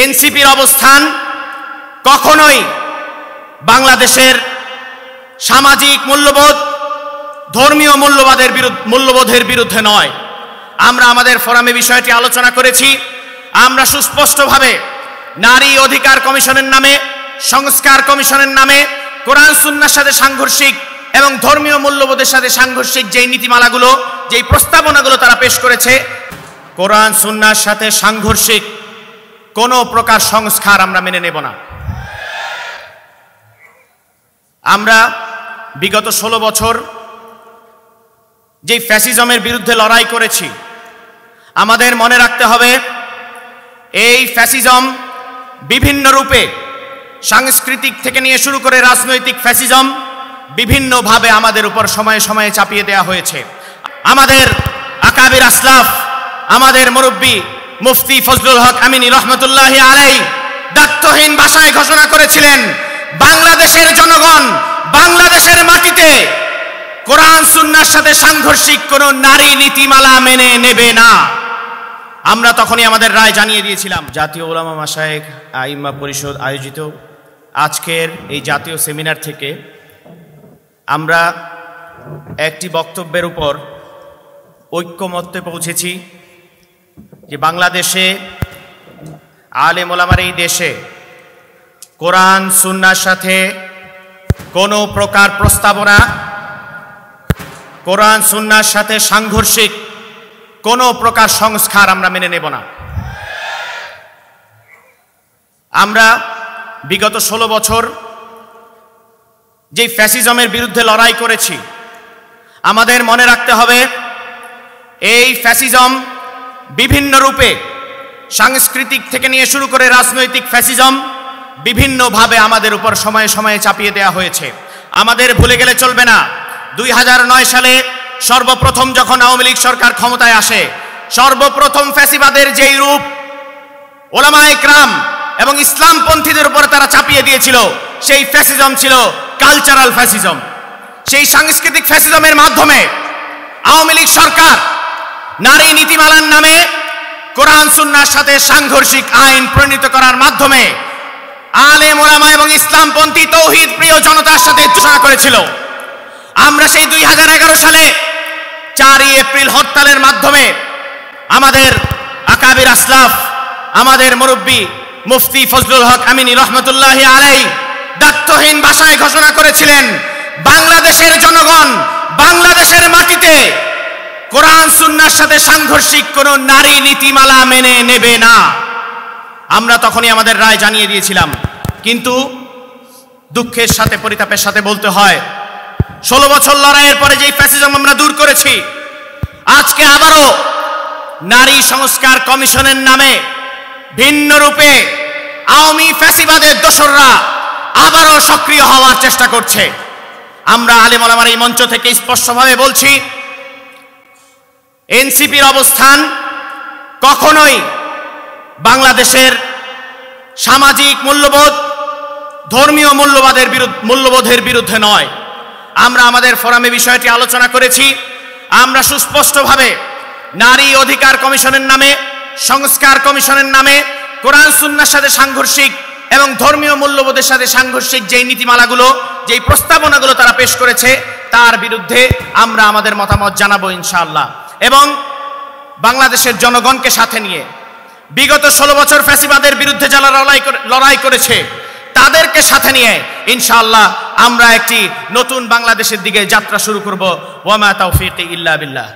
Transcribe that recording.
এনসিপির অবস্থান কখনোই বাংলাদেশের সামাজিক মূল্যবোধ, ধর্মীয় মূল্যবোধের বিরুদ্ধে নয়। আমরা আমাদের ফোরামে বিষয়টি আলোচনা করেছি। আমরা সুস্পষ্টভাবে নারী অধিকার কমিশনের নামে, সংস্কার কমিশনের নামে কোরআন সুন্নাহর সাথে সাংঘর্ষিক এবং ধর্মীয় মূল্যবোধের সাথে সাংঘর্ষিক যেই নীতিমালাগুলো, যেই প্রস্তাবনাগুলো তারা পেশ করেছে, কোরআন সুন্নাহর সাথে সাংঘর্ষিক কোনো প্রকার সংস্কার আমরা মেনে নেব না। আমরা বিগত 16 বছর যেই ফ্যাসিজমের বিরুদ্ধে লড়াই করেছি, আমাদের মনে রাখতে হবে এই ফ্যাসিজম বিভিন্ন রূপে, সাংস্কৃতিক থেকে নিয়ে শুরু করে রাজনৈতিক ফ্যাসিজম বিভিন্নভাবে আমাদের উপর সময়ে সময়ে চাপিয়ে দেওয়া হয়েছে। আমাদের আকাবির আসলাফ, আমাদের মুরব্বী মুফতি ফজলুল হক আমিনী রহমতুল্লাহি আলাইহি দায়িত্বহীন ভাষায় ঘোষণা করেছিলেন, বাংলাদেশের জনগণ বাংলাদেশের মাটিতে কোরআন সুন্নাহর সাথে সাংঘর্ষিক কোনো নারী নীতিমালা মেনে নেবে না। আমরা তখনই আমাদের রায় জানিয়ে দিয়েছিলাম। জাতীয় উলামা মাশায়েখ আইম্মা পরিষদ আয়োজিত আজকের এই জাতীয় সেমিনার থেকে আমরা একটি বক্তব্যের উপর ঐক্যমত্যে পৌঁছেছি যে বাংলাদেশে, আলেম ওলামার এই দেশে কোরআন সুন্নাহর সাথে কোনো প্রকার প্রস্তাবনা, কোরআন সুন্নাহর সাথে সাংঘর্ষিক কোনো প্রকার সংস্কার আমরা মেনে নেব না। আমরা বিগত 16 বছর যেই ফ্যাসিজমের বিরুদ্ধে লড়াই করেছি, আমাদের মনে রাখতে হবে এই ফ্যাসিজম বিভিন্ন রূপে, সাংস্কৃতিক থেকে নিয়ে শুরু করে রাজনৈতিক ফ্যাসিজম বিভিন্নভাবে আমাদের উপর সময়ে সময়ে চাপিয়ে দেওয়া হয়েছে। আমাদের ভুলে গেলে চলবে না, 2009 সালে সর্বপ্রথম যখন আওয়ামী লীগ সরকার ক্ষমতায় আসে, সর্বপ্রথম ফ্যাসিবাদের যেই রূপ ওলামায়ে কেরাম এবং ইসলামপন্থীদের উপর তারা চাপিয়ে দিয়েছিল, সেই ফ্যাসিজম ছিল কালচারাল ফ্যাসিজম। সেই সাংস্কৃতিক ফ্যাসিজমের মাধ্যমে আওয়ামী লীগ সরকার নারী নীতিমালার নামে কোরআন সুন্নাহর সাথে সাংঘর্ষিক আইন প্রণীত করার মাধ্যমে আলেম ওলামা এবং ইসলামপন্থী তৌহিদ প্রিয় জনতার সাথে তুলনা করেছিল। আমরা সেই 2011 সালে 4 এপ্রিল হরতালের মাধ্যমে আমাদের আকাবির আসলাফ, আমাদের মুরব্বী মুফতি ফজলুল হক আমিনী রহমতুল্লাহি আলাইহি দায়িত্বহীন ভাষায় ঘোষণা করেছিলেন, বাংলাদেশের জনগণ বাংলাদেশের মাটিতে কোরআন সুন্নাহর সাথে সাংঘর্ষিক কোনো নারী নীতিমালা মেনে নেবে না। আমরা তখনই আমাদের রায় জানিয়ে দিয়েছিলাম। কিন্তু দুঃখের সাথে, পরিতাপের সাথে বলতে হয়, 16 বছর লড়াইয়ের পরে যেই ফ্যাসিজম আমরা দূর করেছি, আজকে আবারও নারী সংস্কার কমিশনের নামে ভিন্ন রূপে আওয়ামী ফ্যাসিবাদের দোসররা আবারও সক্রিয় হওয়ার চেষ্টা করছে। আমরা আলেম ওলামার এই মঞ্চ থেকে স্পষ্টভাবে বলছি, এনসিপির অবস্থান কখনোই বাংলাদেশের সামাজিক মূল্যবোধ, ধর্মীয় মূল্যবোধের বিরুদ্ধে নয়। আমরা আমাদের ফোরামে বিষয়টি আলোচনা করেছি। আমরা সুস্পষ্টভাবে নারী অধিকার কমিশনের নামে, সংস্কার কমিশনের নামে কোরআন সুন্নাহর সাথে সাংঘর্ষিক এবং ধর্মীয় মূল্যবোধের সাথে সাংঘর্ষিক যেই নীতিমালাগুলো, যেই প্রস্তাবনাগুলো তারা পেশ করেছে, তার বিরুদ্ধে আমরা আমাদের মতামত জানাবো ইনশাআল্লাহ। এবং বাংলাদেশের জনগণকে সাথে নিয়ে বিগত 16 বছর ফ্যাসিবাদের বিরুদ্ধে যারা লড়াই করেছে, তাদেরকে সাথে নিয়ে ইনশাআল্লাহ আমরা একটি নতুন বাংলাদেশের দিকে যাত্রা শুরু করব। ওয়া মা তাওফীকি ইল্লা বিল্লাহ।